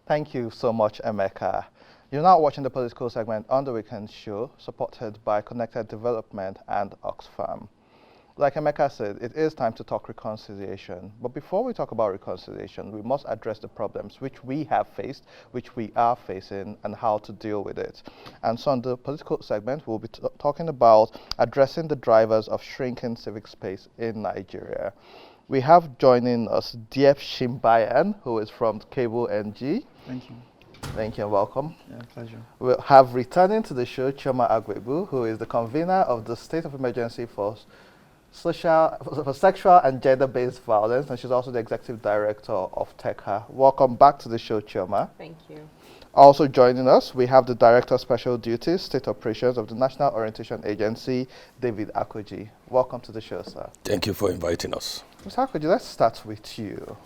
Thank you so much, Emeka. You're now watching the political segment on the Weekend Show, supported by Connected Development and Oxfam. Like Emeka said, it is time to talk reconciliation. But before we talk about reconciliation, we must address the problems which we have faced, which we are facing, and how to deal with it. And so on the political segment, we'll be talking about addressing the drivers of shrinking civic space in Nigeria. We have joining us Diep Shimbayan, who is from Cable NG. Thank you. Thank you and welcome. Yeah, pleasure. We'll have returning to the show Chioma Agwebu, who is the convener of the State of Emergency for Sexual and Gender-Based Violence, and she's also the Executive Director of TECA. Welcome back to the show, Chioma. Thank you. Also joining us, we have the Director of Special Duties, State Operations of the National Orientation Agency, David Akoji. Welcome to the show, sir. Thank you for inviting us. Mr. Akoji, let's start with you.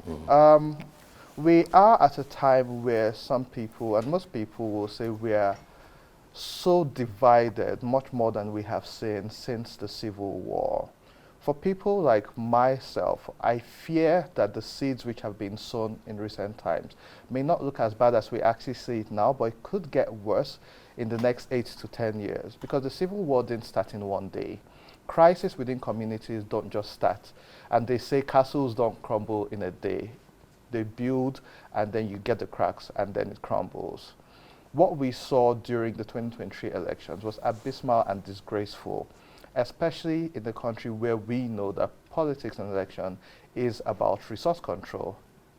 We are at a time where some people, and most people will say we are so divided, much more than we have seen since the Civil War. For people like myself, I fear that the seeds which have been sown in recent times may not look as bad as we actually see it now, but it could get worse in the next 8 to 10 years, because the Civil War didn't start in one day. Crises within communities don't just start, and they say castles don't crumble in a day. They build, and then you get the cracks, and then it crumbles. What we saw during the 2023 elections was abysmal and disgraceful, especially in the country where we know that politics and election is about resource control,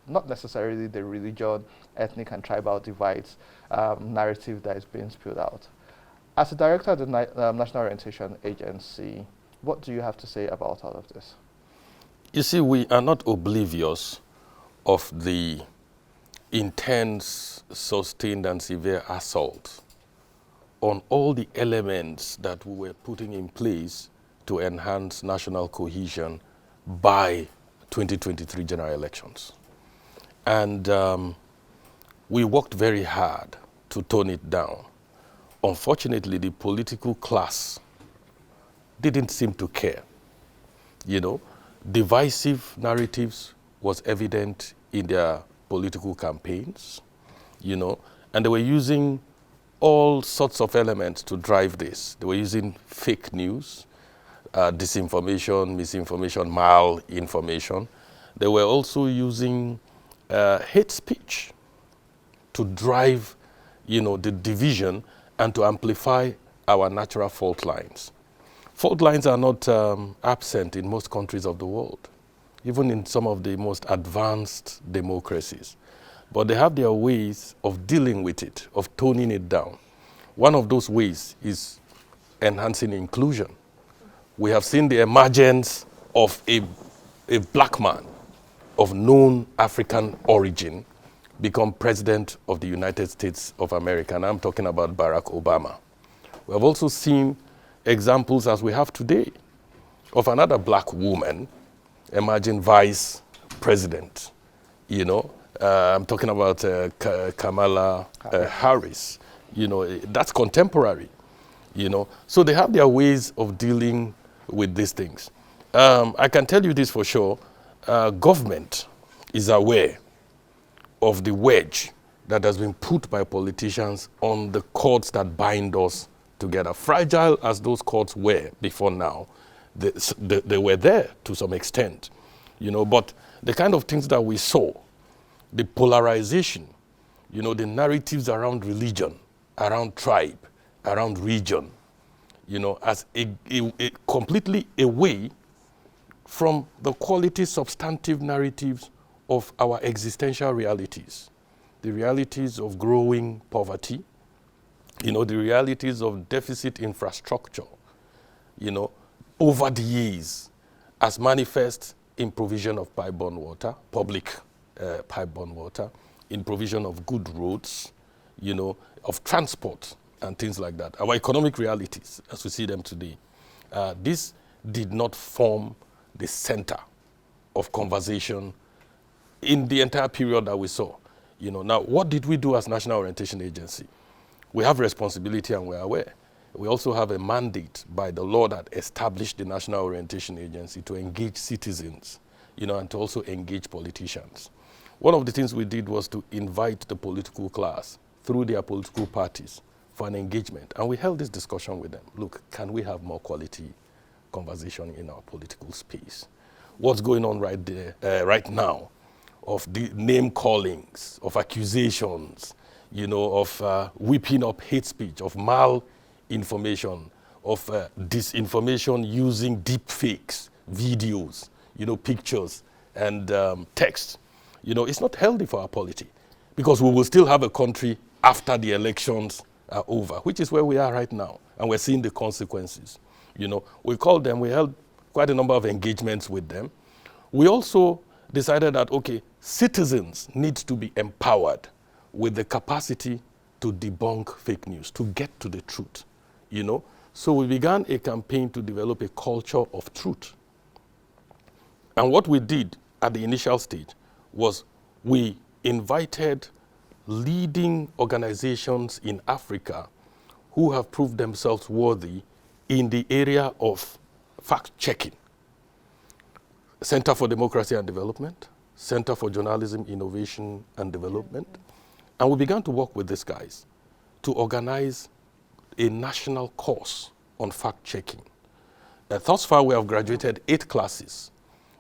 not necessarily the religion, ethnic and tribal divides narrative that is being spewed out. As a director of the National Orientation Agency, what do you have to say about all of this? You see, we are not oblivious of the intense, sustained and severe assault on all the elements that we were putting in place to enhance national cohesion by 2023 general elections. And we worked very hard to tone it down. Unfortunately, the political class didn't seem to care. You know, divisive narratives was evident in their political campaigns, you know, and they were using all sorts of elements to drive this. They were using fake news, disinformation, misinformation, malinformation. They were also using hate speech to drive, you know, the division and to amplify our natural fault lines. Fault lines are not absent in most countries of the world, even in some of the most advanced democracies. But they have their ways of dealing with it, of toning it down. One of those ways is enhancing inclusion. We have seen the emergence of a black man of known African origin become president of the United States of America, and I'm talking about Barack Obama. We have also seen examples, as we have today, of another black woman emerging vice president. You know, I'm talking about Kamala Harris. You know, that's contemporary, you know. So they have their ways of dealing with these things. I can tell you this for sure. Government is aware of the wedge that has been put by politicians on the cords that bind us together. Fragile as those cords were before now, they were there to some extent, you know, but the kind of things that we saw, the polarization, you know, the narratives around religion, around tribe, around region, you know, as a completely away from the quality substantive narratives of our existential realities, the realities of growing poverty, you know, the realities of deficit infrastructure, you know, over the years, as manifest in provision of pipe-borne water, public pipe-borne water, in provision of good roads, you know, of transport and things like that. Our economic realities, as we see them today, this did not form the center of conversation in the entire period that we saw. You know, now, what did we do as National Orientation Agency? We have responsibility and we're aware. We also have a mandate by the law that established the National Orientation Agency to engage citizens, you know, and to also engage politicians. One of the things we did was to invite the political class through their political parties for an engagement. And we held this discussion with them. Look, can we have more quality conversation in our political space? What's going on right there, right now, of the name callings, of accusations, of whipping up hate speech, of malinformation, of disinformation using deep fakes, videos, pictures and text. It's not healthy for our polity, because we will still have a country after the elections are over, which is where we are right now, and we're seeing the consequences. We called them, we held quite a number of engagements with them. We also decided that, okay, citizens need to be empowered with the capacity to debunk fake news, to get to the truth, So we began a campaign to develop a culture of truth. And what we did at the initial stage was we invited leading organizations in Africa who have proved themselves worthy in the area of fact-checking. Center for Democracy and Development, Center for Journalism, Innovation and Development. And we began to work with these guys to organize a national course on fact-checking. Thus far, we have graduated 8 classes,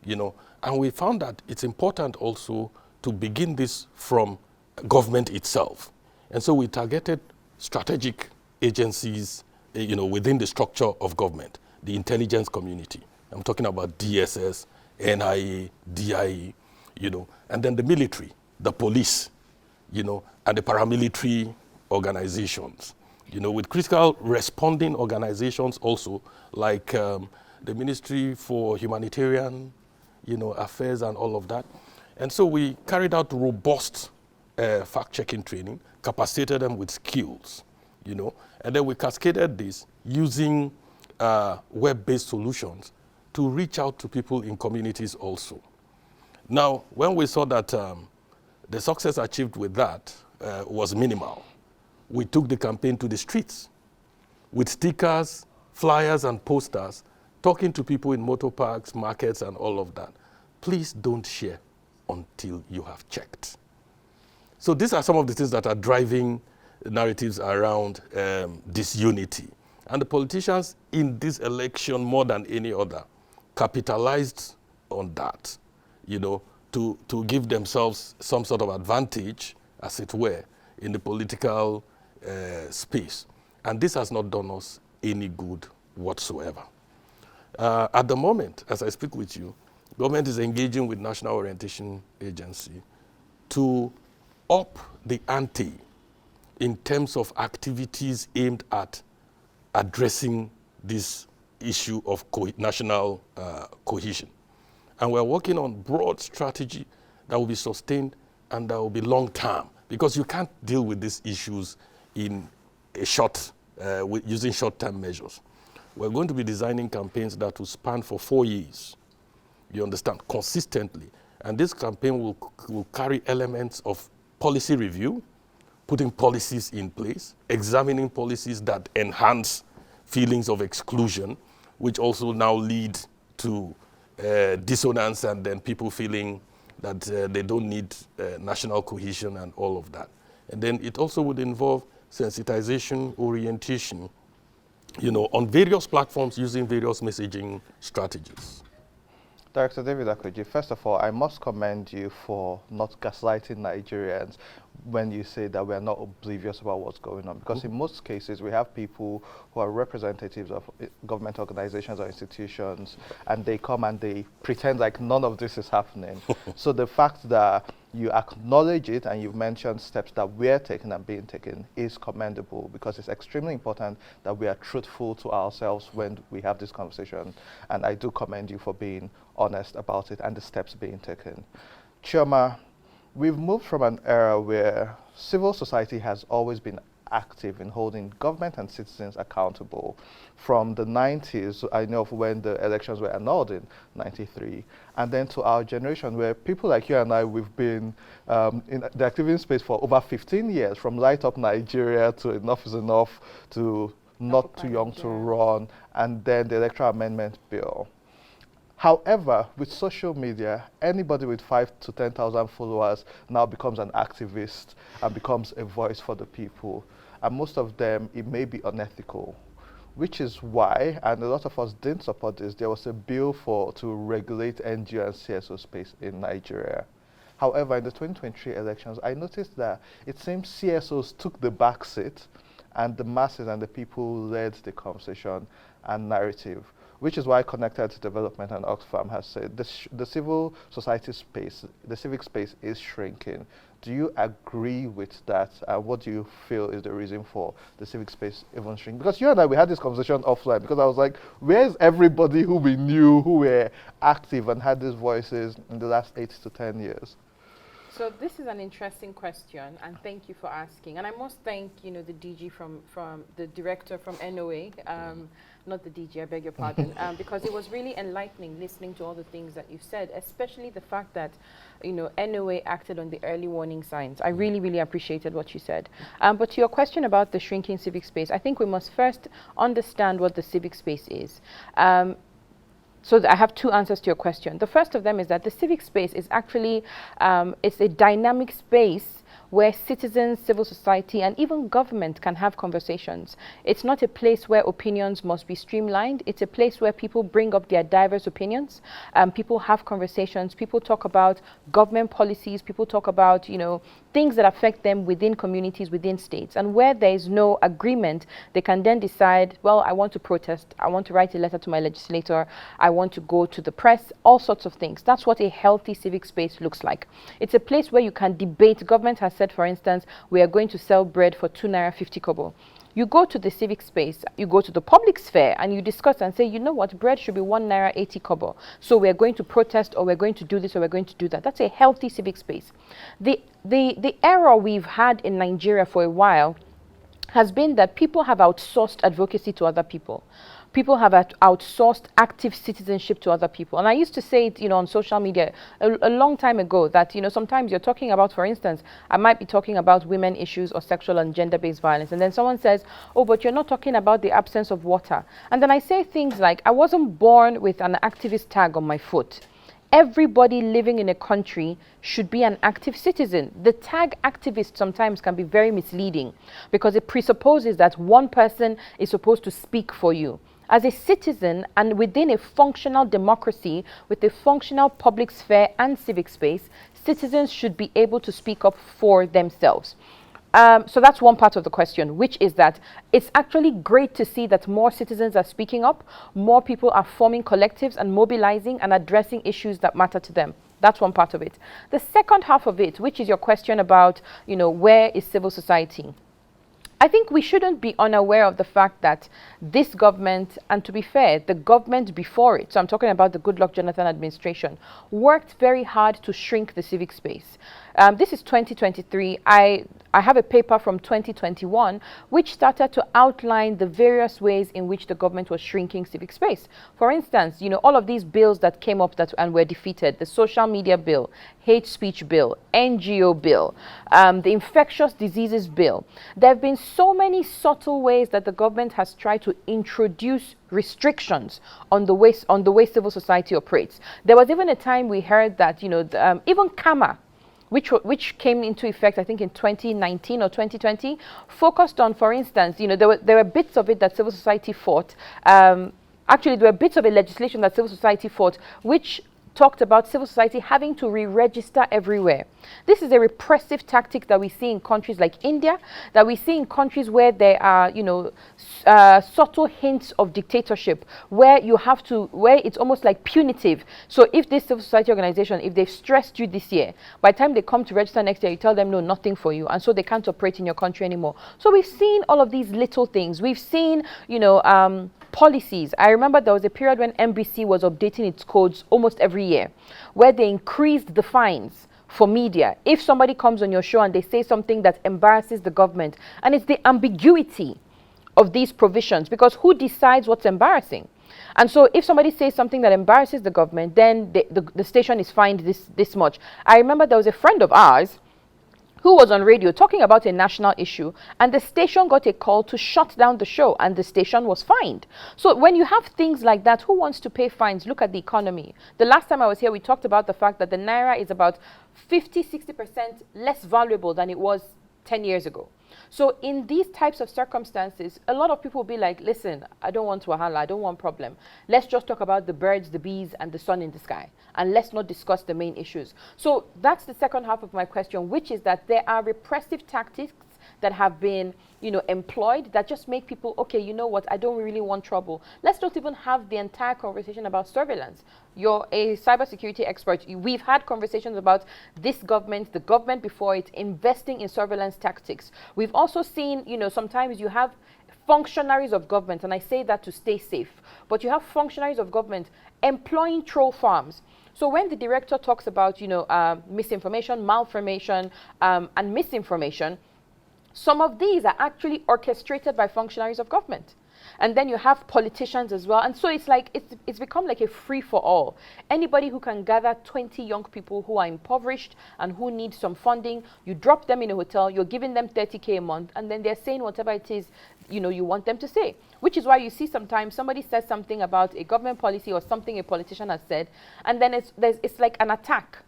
and we found that it's important also to begin this from government itself. And so we targeted strategic agencies, within the structure of government, the intelligence community. I'm talking about DSS, NIA, DIA, and then the military, the police, and the paramilitary organizations, with critical responding organizations also, like the Ministry for Humanitarian, Affairs and all of that. And so we carried out robust fact-checking training, capacitated them with skills, and then we cascaded this using web-based solutions to reach out to people in communities also. Now, when we saw that the success achieved with that was minimal, we took the campaign to the streets with stickers, flyers, and posters, talking to people in motor parks, markets, and all of that. Please don't share until you have checked. So these are some of the things that are driving narratives around disunity. And the politicians in this election, more than any other, capitalized on that, to give themselves some sort of advantage, as it were, in the political space. And this has not done us any good whatsoever. At the moment, as I speak with you, government is engaging with National Orientation Agency to up the ante in terms of activities aimed at addressing this issue of national cohesion. And we're working on broad strategy that will be sustained and that will be long-term, because you can't deal with these issues in a using short-term measures. We're going to be designing campaigns that will span for 4 years, you understand, consistently. And this campaign will carry elements of policy review, putting policies in place, examining policies that enhance feelings of exclusion, which also now lead to dissonance and then people feeling that they don't need national cohesion and all of that. And then it also would involve sensitization, orientation, on various platforms using various messaging strategies. Director David Akoji, first of all, I must commend you for not gaslighting Nigerians when you say that we are not oblivious about what's going on. Because in most cases, we have people who are representatives of government organizations or institutions, and they come and they pretend like none of this is happening. So the fact that you acknowledge it and you've mentioned steps that we're taking and being taken is commendable, because it's extremely important that we are truthful to ourselves when we have this conversation. And I do commend you for being honest about it and the steps being taken. Chioma, we've moved from an era where civil society has always been active in holding government and citizens accountable. From the 90s, I know of when the elections were annulled in 93, and then to our generation where people like you and I, we've been in the activity space for over 15 years, from Light Up Nigeria to Enough is Enough to Not Too Young to Run, and then the Electoral Amendment Bill. However, with social media, anybody with 5 to 10,000 followers now becomes an activist and becomes a voice for the people. And most of them, it may be unethical, which is why, and a lot of us didn't support this, there was a bill to regulate NGO and CSO space in Nigeria. However, in the 2023 elections, I noticed that it seems CSOs took the back seat and the masses and the people led the conversation and narrative, which is why Connected to Development and Oxfam has said the civil society space, the civic space is shrinking. Do you agree with that? What do you feel is the reason for the civic space even shrinking? Because you and I, we had this conversation offline because I was like, where's everybody who we knew, who were active and had these voices in the last 8 to 10 years? So this is an interesting question, and thank you for asking. And I must thank, the DG from the director from NOA, not the DG, I beg your pardon, because it was really enlightening listening to all the things that you've said, especially the fact that, NOA acted on the early warning signs. I really, really appreciated what you said. But to your question about the shrinking civic space, I think we must first understand what the civic space is. So I have two answers to your question. The first of them is that the civic space is actually it's a dynamic space where citizens, civil society, and even government can have conversations. It's not a place where opinions must be streamlined. It's a place where people bring up their diverse opinions. People have conversations. People talk about government policies. People talk about, things that affect them within communities, within states. And where there is no agreement, they can then decide, well, I want to protest. I want to write a letter to my legislator. I want to go to the press, all sorts of things. That's what a healthy civic space looks like. It's a place where you can debate. Government has said, for instance, we are going to sell bread for 2 naira 50 kobo. You go to the civic space, you go to the public sphere, and you discuss and say, you know what, bread should be 1 naira 80 kobo. So we're going to protest, or we're going to do this, or we're going to do that. That's a healthy civic space. The error we've had in Nigeria for a while has been that people have outsourced advocacy to other people. People have outsourced active citizenship to other people. And I used to say it, on social media a long time ago that, sometimes you're talking about, for instance, I might be talking about women issues or sexual and gender-based violence. And then someone says, oh, but you're not talking about the absence of water. And then I say things like, I wasn't born with an activist tag on my foot. Everybody living in a country should be an active citizen. The tag activist sometimes can be very misleading because it presupposes that one person is supposed to speak for you. As a citizen and within a functional democracy with a functional public sphere and civic space, citizens should be able to speak up for themselves. So that's one part of the question, which is that it's actually great to see that more citizens are speaking up, more people are forming collectives and mobilizing and addressing issues that matter to them. That's one part of it. The second half of it, which is your question about, where is civil society? I think we shouldn't be unaware of the fact that this government, and to be fair, the government before it, so I'm talking about the Goodluck Jonathan administration, worked very hard to shrink the civic space. This is 2023. I have a paper from 2021 which started to outline the various ways in which the government was shrinking civic space. For instance, all of these bills that came up and were defeated, the social media bill, hate speech bill, NGO bill, the infectious diseases bill. There have been so many subtle ways that the government has tried to introduce restrictions on the way civil society operates. There was even a time we heard that, even CAMA, which came into effect, I think, in 2019 or 2020, focused on, for instance, there were bits of it that civil society fought. Actually, there were bits of a legislation that civil society fought, which talked about civil society having to re-register everywhere. This is a repressive tactic that we see in countries like India, that we see in countries where there are, subtle hints of dictatorship, where it's almost like punitive. So if this civil society organization, if they've stressed you this year, by the time they come to register next year, you tell them, no, nothing for you. And so they can't operate in your country anymore. So we've seen all of these little things. We've seen, policies. I remember there was a period when NBC was updating its codes almost every year, where they increased the fines for media. If somebody comes on your show and they say something that embarrasses the government, and it's the ambiguity of these provisions, because who decides what's embarrassing? And so if somebody says something that embarrasses the government, then the station is fined this much. I remember there was a friend of ours who was on radio talking about a national issue, and the station got a call to shut down the show, and the station was fined. So when you have things like that, who wants to pay fines? Look at the economy. The last time I was here, we talked about the fact that the naira is about 50–60% less valuable than it was 10 years ago. So in these types of circumstances, a lot of people will be like, listen, I don't want wahala, I don't want problem. Let's just talk about the birds, the bees, and the sun in the sky. And let's not discuss the main issues. So that's the second half of my question, which is that there are repressive tactics that have been, employed that just make people, okay, you know what, I don't really want trouble. Let's not even have the entire conversation about surveillance. You're a cybersecurity expert. We've had conversations about this government, the government before it, investing in surveillance tactics. We've also seen, sometimes you have functionaries of government, and I say that to stay safe, but you have functionaries of government employing troll farms. So when the director talks about, misinformation, malformation, and misinformation, some of these are actually orchestrated by functionaries of government. And then you have politicians as well. And so it's like, it's become like a free-for-all. Anybody who can gather 20 young people who are impoverished and who need some funding, you drop them in a hotel, you're giving them 30K a month, and then they're saying whatever it is, you want them to say. Which is why you see sometimes somebody says something about a government policy or something a politician has said, and then it's like an attack.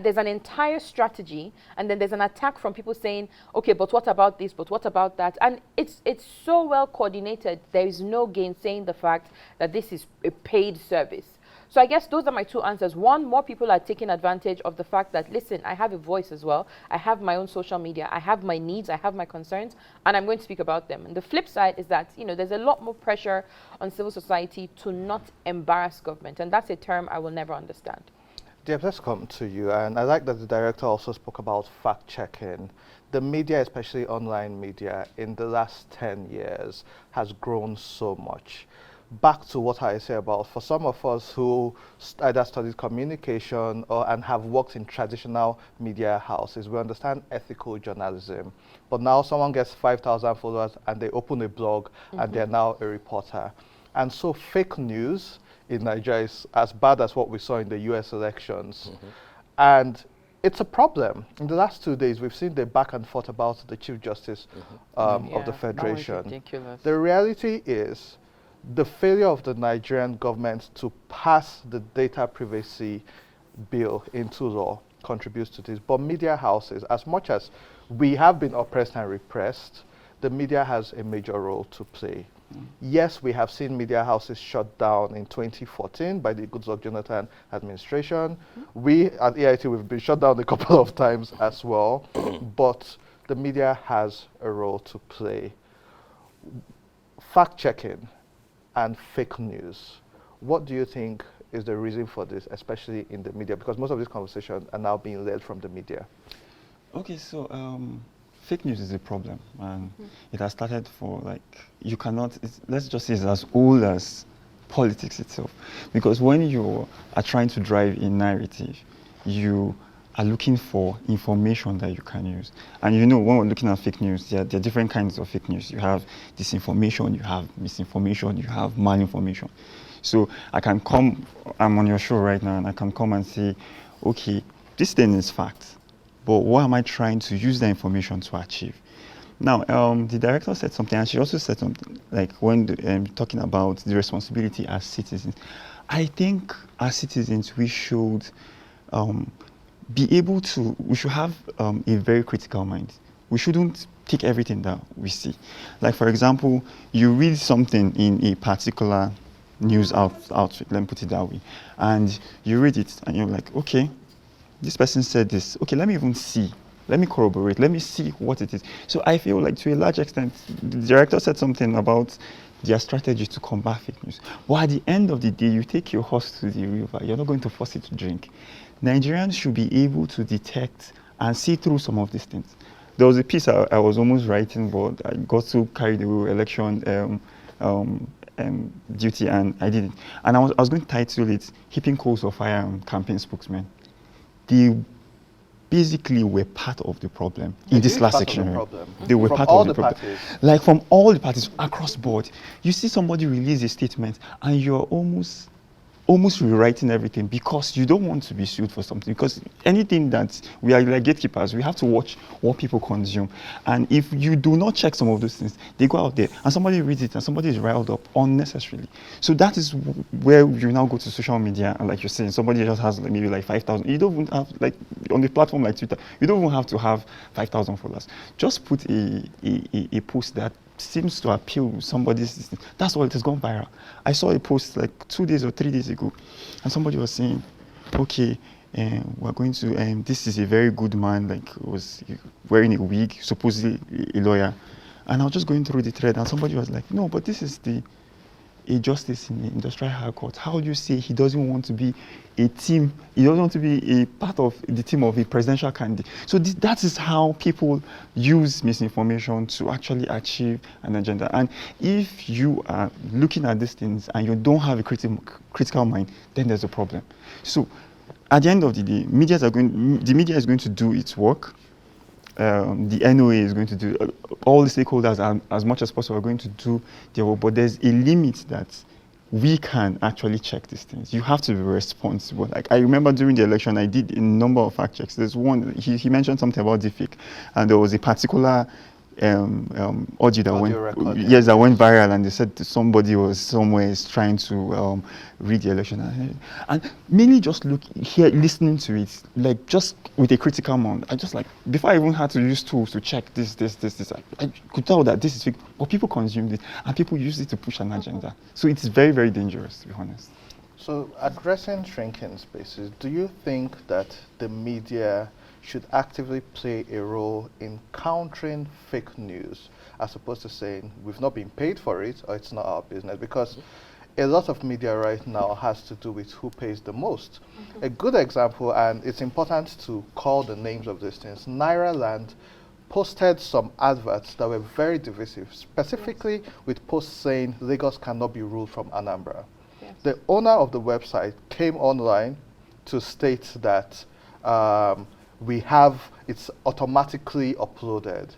There's an entire strategy, and then there's an attack from people saying, okay, but what about this, but what about that? And it's so well coordinated, there is no gainsaying the fact that this is a paid service. So I guess those are my two answers. One, more people are taking advantage of the fact that, listen, I have a voice as well. I have my own social media. I have my needs. I have my concerns, and I'm going to speak about them. And the flip side is that, there's a lot more pressure on civil society to not embarrass government, and that's a term I will never understand. Deb, let's come to you. And I like that the director also spoke about fact-checking. The media, especially online media, in the last 10 years has grown so much. Back to what I say about, for some of us who either studied communication and have worked in traditional media houses, we understand ethical journalism. But now someone gets 5,000 followers and they open a blog and they're now a reporter. And so fake news in Nigeria is as bad as what we saw in the US elections. And it's a problem. In the last 2 days, we've seen the back and forth about the Chief Justice of the Federation. That was ridiculous. The reality is the failure of the Nigerian government to pass the data privacy bill into law contributes to this. But media houses, as much as we have been oppressed and repressed, the media has a major role to play. Yes, we have seen media houses shut down in 2014 by the Goodluck Jonathan administration. We at EIT, we've been shut down a couple of times as well, but the media has a role to play. Fact-checking and fake news, what do you think is the reason for this, especially in the media? Because most of these conversations are now being led from the media. Okay, so fake news is a problem, and it has started for, you cannot, let's just say it's as old as politics itself. Because when you are trying to drive a narrative, you are looking for information that you can use. And when we're looking at fake news, there are different kinds of fake news. You have disinformation, you have misinformation, you have malinformation. So I'm on your show right now, and I can come and say, okay, this thing is fact. But what am I trying to use the information to achieve? Now, the director said something, and she also said something, like when talking about the responsibility as citizens. I think as citizens, we should we should have a very critical mind. We shouldn't take everything that we see. Like, for example, you read something in a particular news outfit, let me put it that way, and you read it, and you're like, okay, this person said this. Okay, let me even see. Let me corroborate. Let me see what it is. So I feel like to a large extent, the director said something about their strategy to combat fake news. But at the end of the day, you take your horse to the river. You're not going to force it to drink. Nigerians should be able to detect and see through some of these things. There was a piece I was almost writing, but I got so carried away with election duty, and I didn't. And I was going to title it "Heaping Coals of Fire on Campaign Spokesmen." They basically were part of the problem in this last section. They were part of the problem. Like from all the parties across board. You see somebody release a statement and you're almost almost rewriting everything because you don't want to be sued for something. Because anything that we are like gatekeepers, we have to watch what people consume. And if you do not check some of those things, they go out there and somebody reads it and somebody is riled up unnecessarily. So that is where you now go to social media and like you're saying, somebody just has like maybe like 5,000. You don't even have like on the platform like Twitter, you don't even have to have 5,000 followers. Just put a post that seems to appeal to somebody's. That's all, it has gone viral. I saw a post like 2 days or 3 days ago, and somebody was saying, okay, we're going to, this is a very good man, like was wearing a wig, supposedly a lawyer. And I was just going through the thread, and somebody was like, no, but this is a justice in the industrial high court. How do you say he doesn't want to be a team, he doesn't want to be a part of the team of a presidential candidate? So that is how people use misinformation to actually achieve an agenda. And if you are looking at these things and you don't have a critical mind, then there's a problem. So at the end of the day, the media is going to do its work. The NOA is going to do, all the stakeholders are, as much as possible, are going to do their work, but there's a limit that we can actually check these things. You have to be responsible. Like I remember during the election, I did a number of fact checks. There's one, he mentioned something about civic, and there was a particular audio that went viral, and they said somebody was somewhere trying to read the election, and mainly just listening to it, like just with a critical mind. I just like, before I even had to use tools to check this, I could tell that this is fake, but people consumed it and people used it to push an agenda. So it's very, very dangerous, to be honest. So addressing shrinking spaces, do you think that the media should actively play a role in countering fake news as opposed to saying we've not been paid for it or it's not our business? Because a lot of media right now has to do with who pays the most. A good example, and it's important to call the names of these things, Nairaland posted some adverts that were very divisive, specifically with posts saying Lagos cannot be ruled from Anambra. Yes. The owner of the website came online to state that it's automatically uploaded.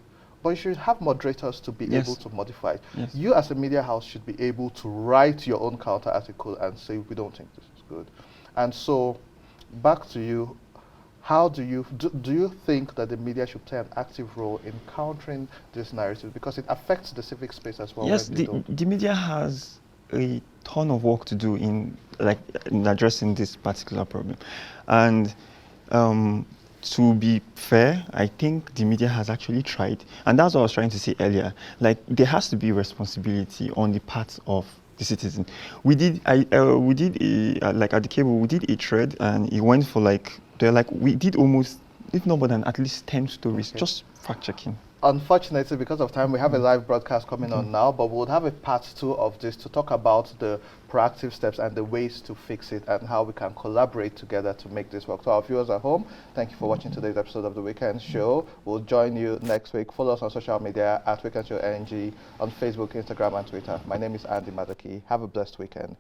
But you should have moderators to be able to modify it. Yes. You as a media house should be able to write your own counter article and say, we don't think this is good. And so, back to you, how do you think that the media should play an active role in countering this narrative? Because it affects the civic space as well. Yes, the media has a ton of work to do in addressing this particular problem. And to be fair, I think the media has actually tried, and that's what I was trying to say earlier. Like, there has to be responsibility on the part of the citizen. We did at the cable, we did a thread, and it went for we did almost, if not more than at least 10 stories, just fact checking. Unfortunately, because of time, we have a live broadcast coming on now, but we'll have a part 2 of this to talk about the proactive steps and the ways to fix it and how we can collaborate together to make this work. So our viewers at home, thank you for watching today's episode of The Weekend Show. We'll join you next week. Follow us on social media at Weekend Show NG on Facebook, Instagram, and Twitter. My name is Andy Madoki. Have a blessed weekend.